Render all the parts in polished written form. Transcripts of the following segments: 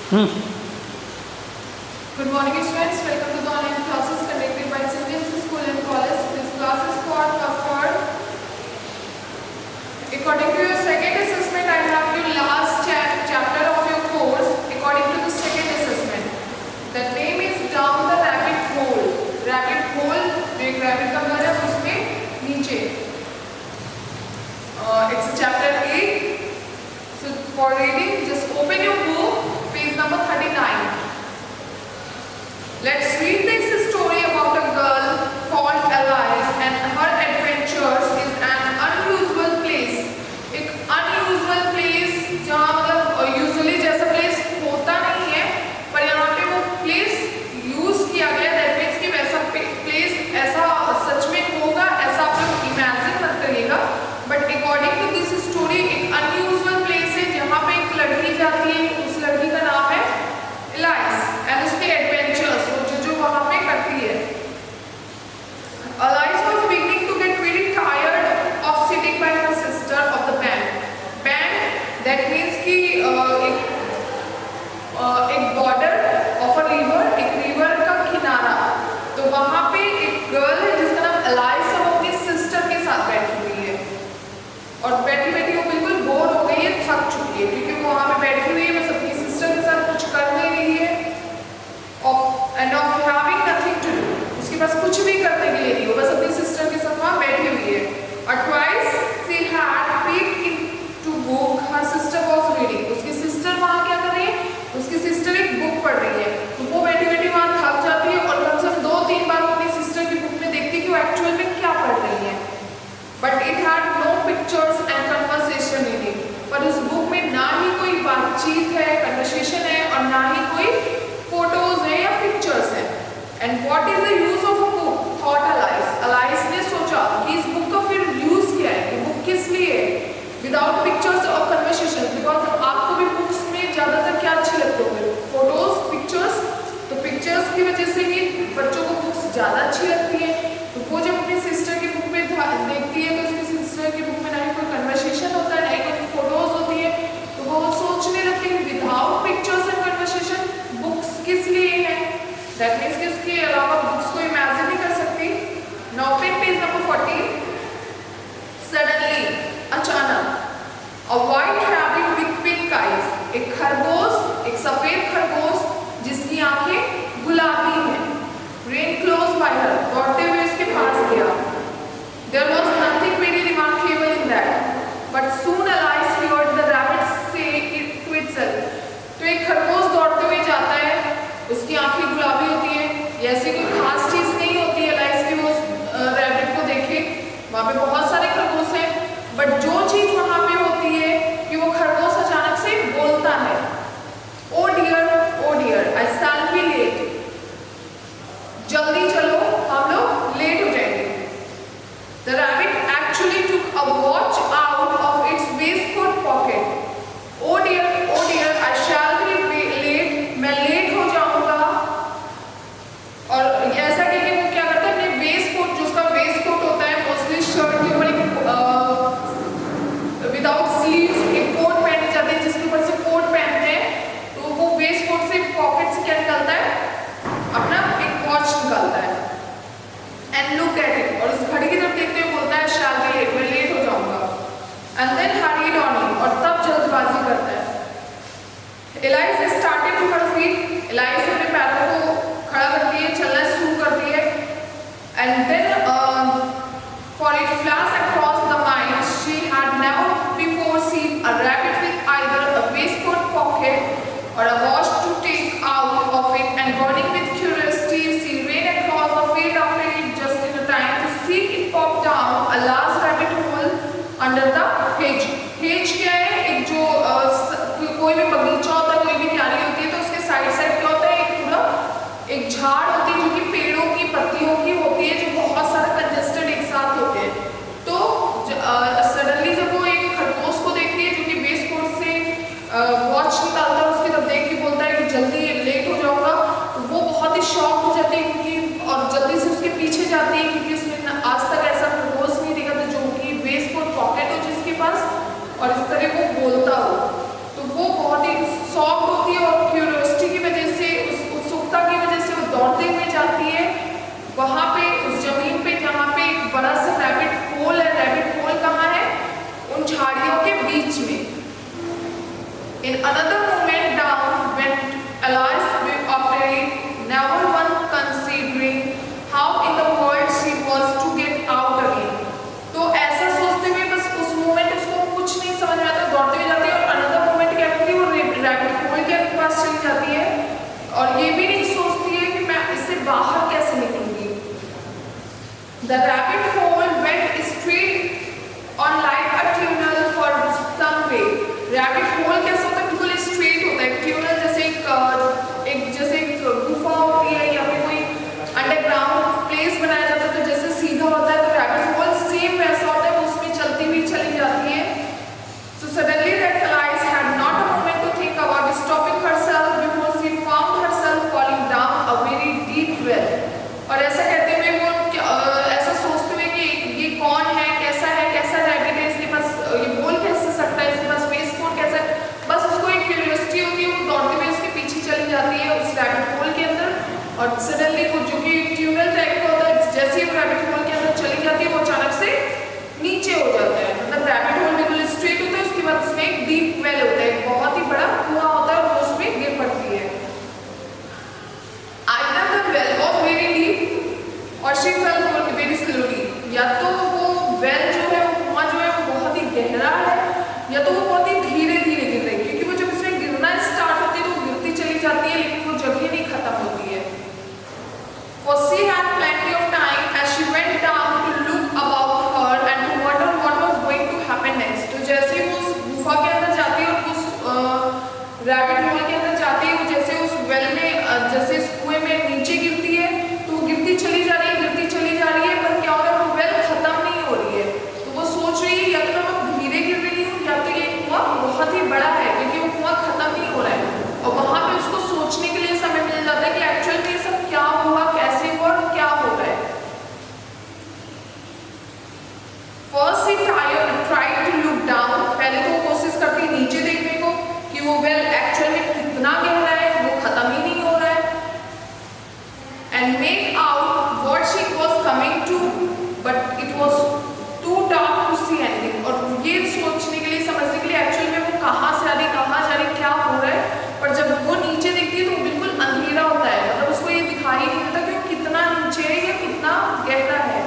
Good morning students, welcome to the online classes conducted by St. James School and College. This class is for class 4. According to your second assessment, I have your last chapter of your course. According to the second assessment, the name is Down the Rabbit Hole. Rabbit hole, जो एक rabbit का घर है उसमें नीचे. It's chapter 8. So for reading, just open your book, page number 39. Let's read this story about a girl called Alice and her adventures in an unusual place. एक unusual place जहाँ मतलब usually जैसा place होता नहीं है, पर यहाँ पे वो place use किया गया. That means कि वैसा place ऐसा सच में होगा ऐसा आप लोग imagine मत करिएगा. But according to this story, एक unusual place है जहाँ पे एक लड़की जाती है. उस लड़की का नाम है Alice and उसके adventures जो वहाँ पे करती है. Alice was beginning to get very tired of sitting by her sister of the bank. Bank that means कि एक border of a river, एक river का किनारा. तो वहाँ पे एक girl है जिसका नाम Alice है, वो अपनी sister के साथ बैठी हुई है और बैठी बैठी वो बिल्कुल बोर हो गई है, थक चुकी है क्योंकि वो वहाँ पे बैठी हुई है, बस अपनी sister के साथ कुछ कर नहीं रही है and of having nothing to do. उसके पास कुछ भी करने के लिए नहीं, वो बस अपनी सिस्टर के साथ वहाँ बैठी हुई है. और twice she had peeked into book her sister was reading. उसकी सिस्टर वहाँ क्या कर रही है? उसकी सिस्टर एक बुक पढ़ रही है. तो वो बैठी बैठी वहाँ थक जाती है और कम से कम 2-3 बार अपनी सिस्टर की बुक में देखती है कि वो एक्चुअल में क्या पढ़ रही है. But it had no pictures and conversation in it. पर उस बुक में ना ही कोई बातचीत है, कन्वर्सेशन है और ना ही कोई फोटोज है या पिक्चर्स है. And what is the use of a book thought Alice. Alice ने सोचा कि इस बुक का फिर यूज क्या है, कि बुक किस लिए है विदाउट पिक्चर्स और कन्वर्सेशन. बिकॉज आपको भी बुक्स में ज़्यादातर क्या अच्छी लगती है, फोटोज, पिक्चर्स. तो पिक्चर्स की वजह से ही बच्चों को बुक्स ज़्यादा अच्छी लगती है. तो वो जब अपनी सिस्टर की बुक में देखती है तो उसकी सिस्टर की बुक में ना ही कोई कन्वर्सेशन होता है, ना ही कोई फोटोज होती है. तो वो सोचने लगती है without pictures and conversation books किस लिए है. दैट मीन्स कि इसके अलावा बुक्स को इमेजिन नहीं कर सकती. Now open page number 40. Suddenly, अचानक, a white rabbit with pink eyes. एक खरगोश, एक सफेद खरगोश जिसकी आंखें गुलाबी हैं, रेन क्लोज बाय हर, दौड़ते हुए इसके पास गया. There was nothing very remarkable in that, but soon Alice heard the rabbit say it to itself. तो एक खरगोश दौड़ते हुए जाता है, उसकी आंखें गुलाबी होती है. ये ऐसी कोई खास चीज नहीं होती है Alice की वो रैबिट को देखे. वहाँ पे बहुत सारे खरगोश हैं, बट जो चीज वहाँ पे होती है कि वो खरगोश अचानक से बोलता है, oh dear I shall be late. जल्दी चलो, हम लोग लेट हो जाएंगे. The rabbit actually took a watch out of its waistcoat pocket. Oh dear I shall be late, मैं लेट हो जाऊंगा. और ऐसा कि वो क्या करता है, अपने वेस्ट कोट, जो उसका वेस्ट कोट होता है मोस्टली शर्ट के ऊपर विदाउट स्लीव्स एक कोट पहने जाते हैं जिसके ऊपर से कोट पहनते हैं. तो वो वेस्ट कोट से पॉकेट से क्या निकलता है, अपना एक वॉच निकालता है. एंड लुक एट इट, और उस घड़ी की तरफ देखते हुए बोलता है शैल बी लेट, मैं लेट हो जाऊंगा. एंड देन हरीड ऑन, और तब जल्दबाजी करता है. Alice started to her feet. Alice अपने पैरों को खड़ा करती है, चलना शुरू करती है. And then for it flashed across the mind she had never before seen a rabbit with either a waistcoat pocket or a watch to take out of it. And burning with curiosity she ran across the field after it just in time to see it pop down a large rabbit hole under the hedge. Hedge क्या है, एक जो कोई भी बगीचा होता है, कोई भी क्यारी होती है, तो उसके साइड क्या होता है, एक पूरा एक झाड़ होती है जो कि पेड़ों की पत्तियों की होती है, जो बहुत सारे कंजेस्टेड एक साथ होते हैं. तो सडनली जब वो एक खरगोश को देखती है जो कि वेस्ट कोट से वॉच निकालता है, उसकी तरफ देख के बोलता है कि जल्दी लेट हो जाऊंगा. तो वो बहुत ही शॉक हो जाती है क्योंकि, और जल्दी से उसके पीछे जाती है क्योंकि उसने आज तक ऐसा खरगोश नहीं देखा था जो कि वेस्ट कोट पॉकेट हो जिसके पास और इस तरह को बोलता हो. तो वो बहुत ही शॉक होती है और In another moment down went Alice after it, never one considering how in the world she was to get out again. तो ऐसा सोचते हुए बस उस मोमेंट उसको कुछ नहीं समझ में आता, दौड़ते हुए जाती है और अनदर मोमेंट क्या करती है, वो रैबिट होल के पास चली जाती है और ये भी नहीं सोचती है कि मैं इससे बाहर कैसे निकलूंगी. The rabbit hole went straight on like a tunnel for some way. Rabbit hole कैसा होता है, बिल्कुल स्ट्रेट होता है. ट्यूनल जैसे एक गुफा होती है या फिर कोई अंडरग्राउंड प्लेस बनाया जाता है तो जैसे सीधा होता है, तो रैबिट होल सेम वैसा होता है, वो उसमें चलती हुई चली जाती है. So suddenly that Alice had not a moment to think about stopping herself before she found herself falling down a very deep well. और ऐसा कहते हुए वो ऐसा सोचते हुए कि ये कौन है, कैसा रैबिट है, इसके पास ये बोल कैसे सकता है, इसके पास फेस कोड कैसा है, बस उसको एक क्यूरियोसिटी होती है, वो दौड़ते हुए उसके पीछे चली जाती है उस रैबिट होल के अंदर. और सडनली वो जो कि ट्यूनल टाइप का होता है, जैसे ही वो रैबिट होल के अंदर चली जाती है वो अचानक से नीचे हो जाता है. मतलब रैबिट होल बिल्कुल स्ट्रेट होता है, उसके बाद उसमें एक डीप वेल होता है, एक बहुत ही बड़ा कुआं होता है और वो उसमें गिर पड़ती है. Either the well was very deep or she fell very slowly. या तो वो वेल जो है, वो कुआं जो है वो बहुत ही गहरा है या तो वो बहुत ही धीरे धीरे गिर रही है, क्योंकि वो जब इसमें गिरना स्टार्ट होती है तो वो गिरती चली जाती है लेकिन वो जगह नहीं खत्म होती है. For she had plenty of time as she went down to look about her and to wonder what was going to happen next. तो जैसे ही वो उस गुफा के अंदर जाती है और उस रैबिट होल के अंदर जाती है, वो जैसे उस वेल में जैसे इस कुएं में नीचे गिरती है तो वो गिरती चली जा रही है, पर क्या हो रहा है, वो वेल खत्म नहीं हो रही है. तो वो सोच रही है या तो मैं धीरे गिर रही हूँ या तो ये कुआं बहुत ही बड़ा है, क्योंकि वो कुआं खत्म नहीं हो रहा है. और वहां पे उसको सोचने के लिए समय मिल जाता है कि एक्चुअल में ये सब क्या हुआ, कैसे हुआ और क्या हो रहा है. First she tried to look down. पहले तो वो कोशिश करती है नीचे देखने को कि वो वेल एक्चुअल में कितना गहरा है, वो खत्म ही नहीं हो रहा है. And make out what she was coming to, but it was too dark to see anything. और ये सोचने के लिए, समझने के लिए एक्चुअल में वो कहाँ से आ रही, क्या हो रहा है. पर जब वो नीचे देखती है तो बिल्कुल अंधेरा होता है, मतलब उसको ये दिखाई नहीं देता कि वो कितना नीचे है या कितना गहरा है.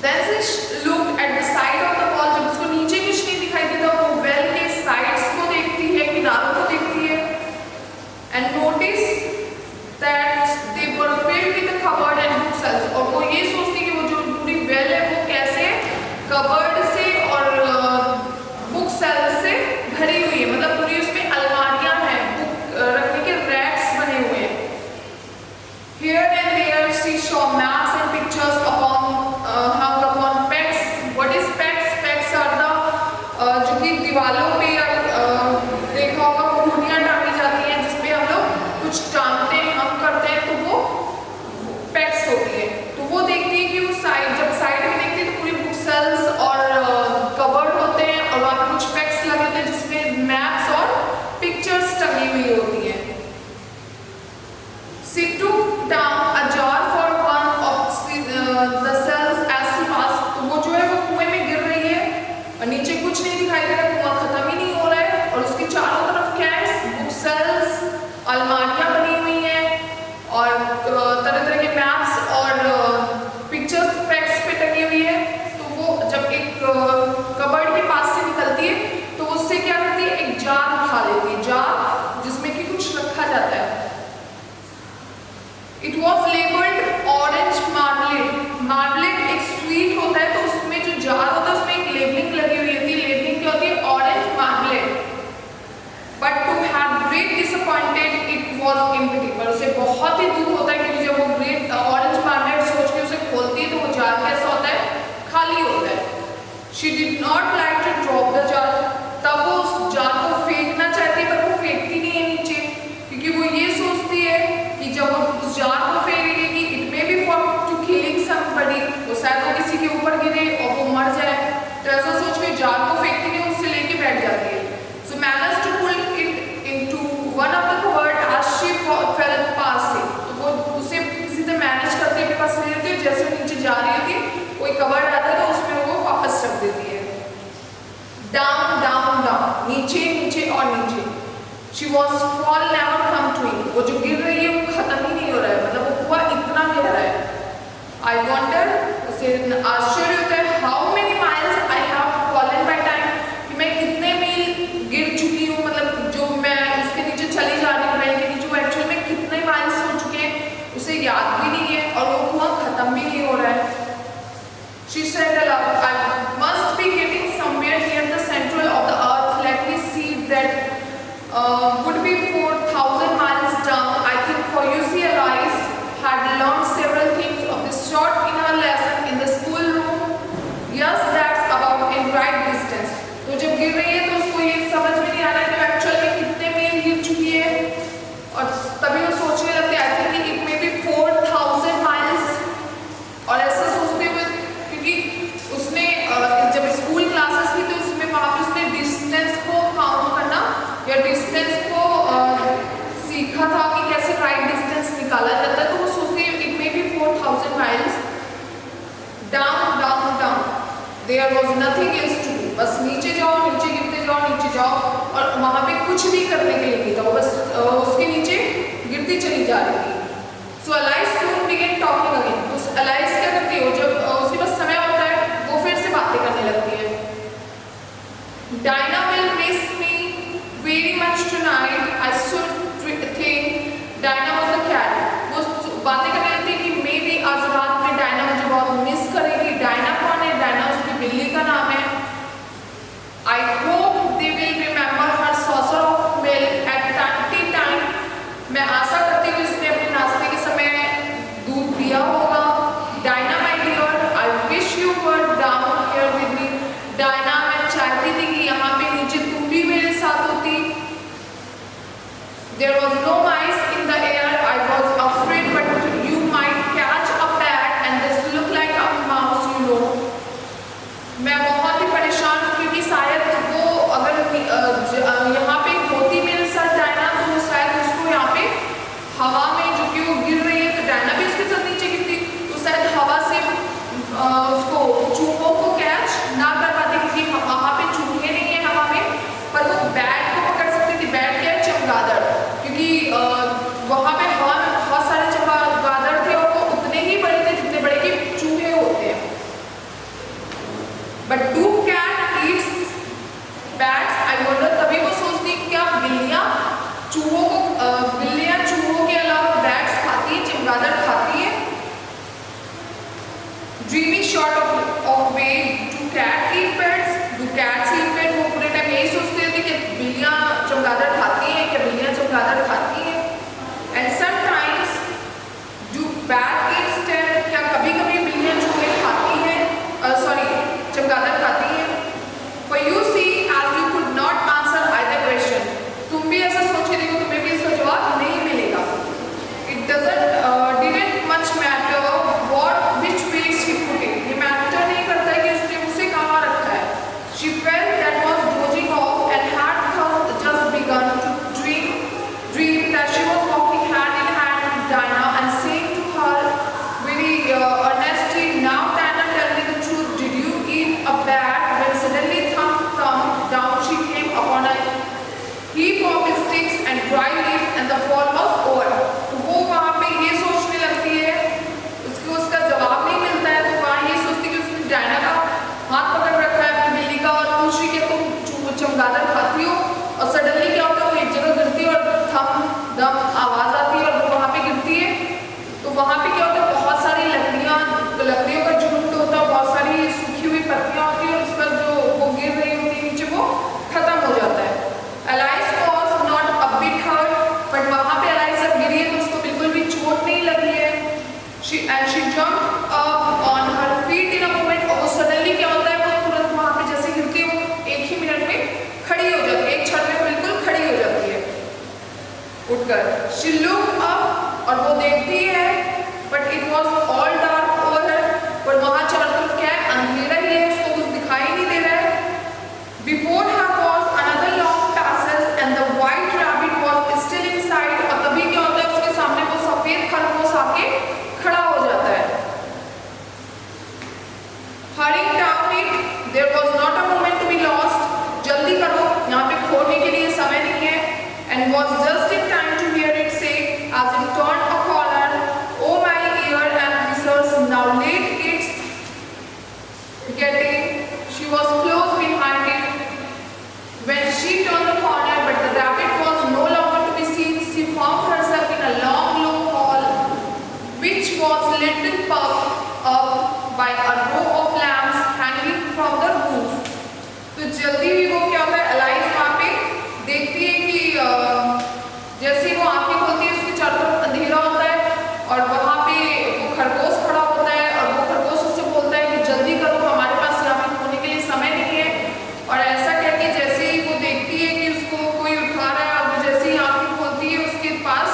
Then she looked at the side of the wall. जब उसको नीचे कुछ नहीं दिखाई देता, वो वेल के साइड्स को देखती है, किनारों को देखती है. And notice that they were filled with the cupboard and bookshelves. और वो ये सोचती है कि वो जो पूरी वेल है वो कैसे कबर्ड से और बुक सेल्फ से भरी हुई है, मतलब पूरी उसमें अलमारियां हैं, बुक रखने के रैक्स बने हुए हैं. Here and there she saw maps and pictures hung upon pegs. What is pegs? Pegs are the जो कि दीवालों पे देखा होगा खूंटियां टांगी जाती हैं जिसपे हम लोग कुछ टांगते हैं, हम करते हैं, तो वो पेग्स होती है. तो वो देखती है कि वो जब साइड में देखती है तो पूरी बुक सेल्स और कबर्ड होते हैं और वहाँ पे कुछ पेग्स लगे होते हैं जिसमें मैप्स और पिक्चर्स टंगी हुई होती हैं. She took down a jar for one of the cells as she passed. तो वो जो है वो कुएं में गिर रही है और नीचे कुछ नहीं दिखाई दे रहा, कुआं खत्म ही नहीं हो रहा है और उसके चारों तरफ क्या है, बुक सेल्स, अलमारियां बनी हुई हैं और तरह तरह के मैप्स और पिक्चर्स पेग्स पे टंगी हुई है. तो वो जब एक कबर्ड के पास से निकलती है तो उससे क्या करती है, एक जार उठा लेती है, जार जिसमें कि कुछ रखा जाता है. It was labeled orange marmalade. Marmalade एक स्वीट होता है, तो उसमें जो जार होता है उसमें एक लेबलिंग लगी हुई होती है. लेबलिंग क्या होती है, orange marmalade. But to have great disappointed, it was She was fall never come to him. वो जो गिर रही है वो खत्म ही नहीं हो रहा है, मतलब वो कुआं इतना गहरा है. I wonder, उसे आश्चर्य होता है, how many miles I have fallen by time, कि मैं कितने मील गिर चुकी हूँ, मतलब जो मैं उसके नीचे चली जा रही हूँ, रेल के नीचे, वो एक्चुअली में कितने माइल्स हो चुके हैं उसे याद भी नहीं है, और वो कुआं खत्म भी नहीं हो रहा है. She said aloud, I must be getting somewhere near the central of the earth. Let me see that. Would be 4,000 miles down. I think for you see Alice had learned several things of this sort in her lesson in the schoolroom. Yes, that's about in right distance. तो जब गिर रही है तो उसको ये समझ में नहीं आ रहा है कि एक्चुअल में कितने मील गिर चुकी है, और तभी वो सोचने लगती है, I think it may be 4,000 miles. और ऐसा सोचते हुए, क्योंकि उसने जब स्कूल क्लासेस की तो उसमें वहाँ पे उसने डिस्टेंस को काउंट करना या डिस्टेंस को सीखा था कि कैसे राइट डिस्टेंस निकाला जाता है, तो वो सोचती है it may be 4,000 miles. Down down down, there was nothing else to do. बस नीचे जाओ, नीचे गिरते जाओ, नीचे जाओ, और वहाँ पे कुछ भी करने के लिए नहीं था, वो बस उसके नीचे गिरती चली जा रही थी. सो अलाइस सून बिगेन टॉकिंग अगेन. तो अलाइस क्या करती है, जब उसके पास समय होता है वो फिर से बातें करने लगती है. Diana will miss me very much tonight. I should think Diana was the cat. वो बातें करने लगती है कि maybe आज रात में डायना मुझे बहुत मिस करेगी. डायना कौन है? डायना उसकी बिल्ली का नाम है. I hope they will remember her saucer of milk at tea time. मैं आशा करती हूँ उसने अपने नाश्ते के समय दूध दिया होगा. Diana my dear, I wish you were down here with me. Diana, मैं चाहती थी कि यहाँ पे नीचे तुम भी मेरे साथ होती. There was no mice in the air. I was afraid, but you might catch a bat and this look like a mouse, you know. मैं बहुत ही परेशान हूँ क्योंकि शायद वो अगर यहाँ पे होती मेरे साथ डायना, तो शायद उसको यहाँ पे हवा में, जो कि वो गिर रही है तो डायना भी उसके साथ नीचे गिरती, तो शायद हवा से उसको चूहों को कैच ना कर पाती, क्योंकि वहाँ पे चूहे नहीं है हवा में, पर वो बैट को पकड़ सकती थी. बैट क्या है? चमगादड़. क्योंकि वहाँ पे हवा में बहुत सारे चमगादड़ थे और वो उतने ही बड़े थे जितने बड़े कि चूहे होते हैं. But do cat eats bats? I wonder. तभी वो सोचती क्या बिल्लियाँ चूहों को, बिल्लियाँ चूहों के अलावा बैट्स खाती है, चमगादड़ खाती है. Dreamy sort of way, do cat eat bats? Do cats eat bat? वो पूरे टाइम यही सोचते थे कि बिल्लियाँ चमगादड़ खाती हैं, क्या बिल्लियाँ चमगादड़ खाती हैं. And sometimes do bat eats tat? क्या कभी कभी बिल्लियाँ चूहे खाती हैं, सॉरी चमगादड़ खाती हैं. For you see, as you could not answer either question. तुम भी ऐसा सोच के देखो, तुम्हें भी इसका जवाब नहीं मिलेगा. It didn't much matter which way she put it. ये मैटर नहीं करता है कि उसने उसे कहाँ रखा है. She felt that was dozing off and had just begun to dream that she was walking hand in hand with Diana and saying to her very earnestly, now Diana, tell me the truth, did you eat a bat? When suddenly thump down she came upon a heap of sticks and dry leaves and the fall was over. तो वो वहाँ पे ये सोचने लगती है, उसका जवाब नहीं मिलता है, तो वहाँ ये सोचती कि उसने डायना का हाथ पकड़ रखा है अपनी बिल्ली का, और पूछ रही कि तुम चमगादड़ खाती हो. और सडनली क्या होता है, वो एक जगह गिरती है और थम दम आवाज आती है और वो वहाँ पे गिरती है. तो वहाँ पे क्या होता है, बहुत सारी लकड़ियों का झुंड होता है, बहुत सारी सूखी हुई पत्तियाँ होती है, और उस पर जो वो गिर रही होती है नीचे, वो खत्म हो जाता है. Alice was not a bit hurt, but वहाँ पे Alice जब गिरी है तो उसको बिल्कुल भी चोट नहीं लगी है. She jumped up on her feet in a moment. और सडनली क्या होता है, वो तुरंत वहाँ पे जैसे गिरती है वो एक ही मिनट में खड़ी हो जाती है, एक क्षण में बिल्कुल खड़ी हो जाती है उठकर. She looked up और वो देखती है, but it was all dark over her. पर वहाँ चारों तरफ क्या है, अंधेरा ही है, उसको कुछ दिखाई नहीं दे रहा है. Before her was another long passage and the white rabbit was still inside. और तभी क्या होता है, उसके सामने वो सफेद खरगोश आके खड़ा हो जाता है. Hurrying down it, there was not a moment to be lost. जल्दी करो, यहाँ पे खोने के लिए समय नहीं है. And and was just in time to hear it say, as it turned a corner, "Oh my ear and whiskers, now late it's getting." She was close behind it when she turned the corner, but the rabbit was no longer to be seen. She found herself in a long, low hall, which was lit up by a row of lamps hanging from the roof. तो जल्दी ही वो क्या होता है, allies वहाँ पे देखती है कि जैसे वो आंखें खोलती है उसके चारों तरफ अंधेरा होता है और वहाँ पे वो खरगोश खड़ा होता है और वो खरगोश उससे बोलता है कि जल्दी करो, हमारे पास यहाँ पे होने के लिए समय नहीं है। और ऐसा कह के जैसे ही वो देखती है कि उसको कोई उठा रहा है और वो जैसे ही आंखें खोलती है उसके पास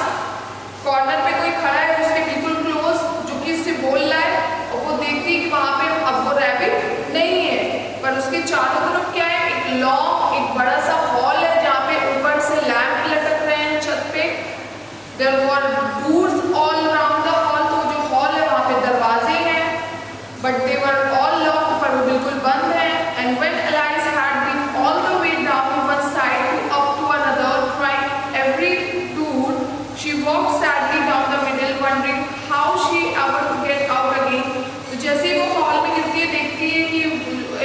कॉर्नर पे कोई खड़ा है उसके बिल्कुल क्लोज, जो कि उससे बोल रहा है, और वो देखती है कि वहाँ पे अब वो रैबिट नहीं है, पर उसके चारों तरफ क्या है, एक लॉन्ग, एक बड़ा सा हॉल है जहाँ पे ऊपर से लैंप लटक रहे हैं छत पे। There were doors all around the hall, तो जो हॉल है वहाँ पे दरवाजे हैं, but they were all locked, पर वो बिल्कुल बंद हैं। And when Alice had been all the way down one side to up to another, trying every door, she walked sadly down the middle, wondering how she ever to get out again. तो जैसे ही वो hall में गिरती है देखती है कि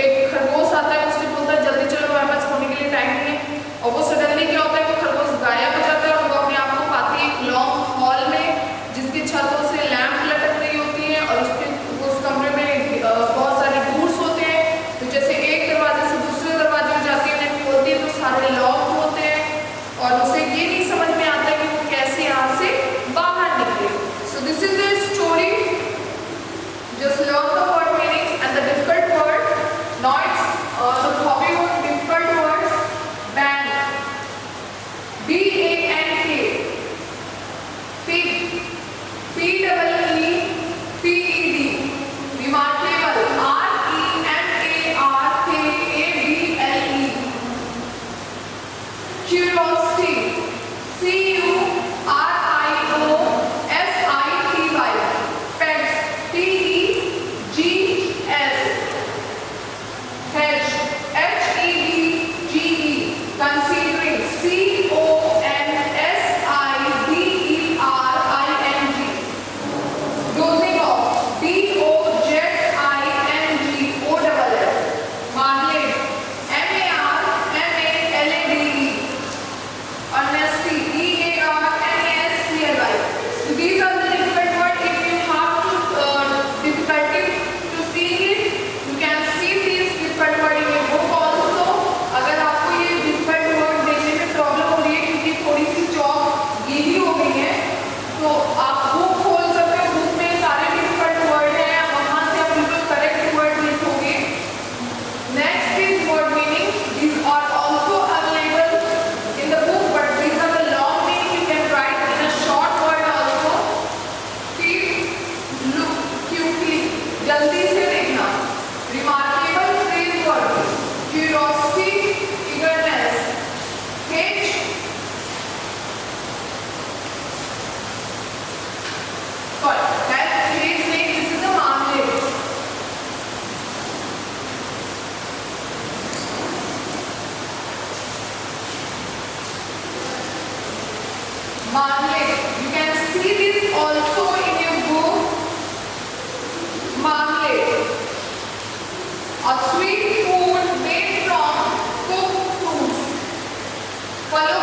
एक खरगोश आता है, उससे बोलता है जल्दी चलो, हमारे पास होने के लिए टाइम नहीं है। और वो सडनली क्या होता है, वो खरगोश गायब हो जाता है और वो अपने आप को पाती है एक लॉन्ग हॉल में जिसकी छतों से लैंप लटक रही होती है और उस कमरे में बहुत सारे डोर्स होते हैं। तो जैसे एक दरवाजे से दूसरे दरवाजे में जाती है, उन्हें खोलती है तो सारे लॉक होते हैं और उसे ये नहीं समझ में आता है कि वो कैसे यहाँ से बाहर निकले। So this is the story. Just learn the word meanings and the difficult word. Now it's the copy of difficult words. Bank. B-A-N-K. Pig. P-E-E-P-E-D. Remarkable. R-E-M-A-R-K-A-B-L-E. Curiosity. C-U-R-I-O-S-I-T-Y. Pets. P-E-G-S. Hedge. H-E-D-G-E. Considering. C-O-N-S-I-D-E-R-I-N-G. Dozing off. D-O-Z-I-N-G-O-L-L. Marmalade. M-A-R-M-A-L-A-D-E. Honesty. E-A-R-N-A-S-T-L-Y. So these are the difficult words. If you have difficulty to see it, you can see these difficult words in your book also. अगर आपको ये difficult word देखने में problem हो रही है क्योंकि थोड़ी सी चौक गीली हो गई है, तो आप बुक खोल सकते हो। बुक में सारे difficult word हैं, वहाँ से आप बिल्कुल correct word लिखोगे। Next is word meaning. These are also available in the book, but these are the long meaning. You can write in a short word also. Keep, look, quickly. जल्दी से देखना। Remarkable phrase word. Curiosity, eagerness. H. Sorry, that phrase name, this is the marmalade. Marmalade. You can see this also in your book. Marmalade. A sweet food made from cooked fruits. फलों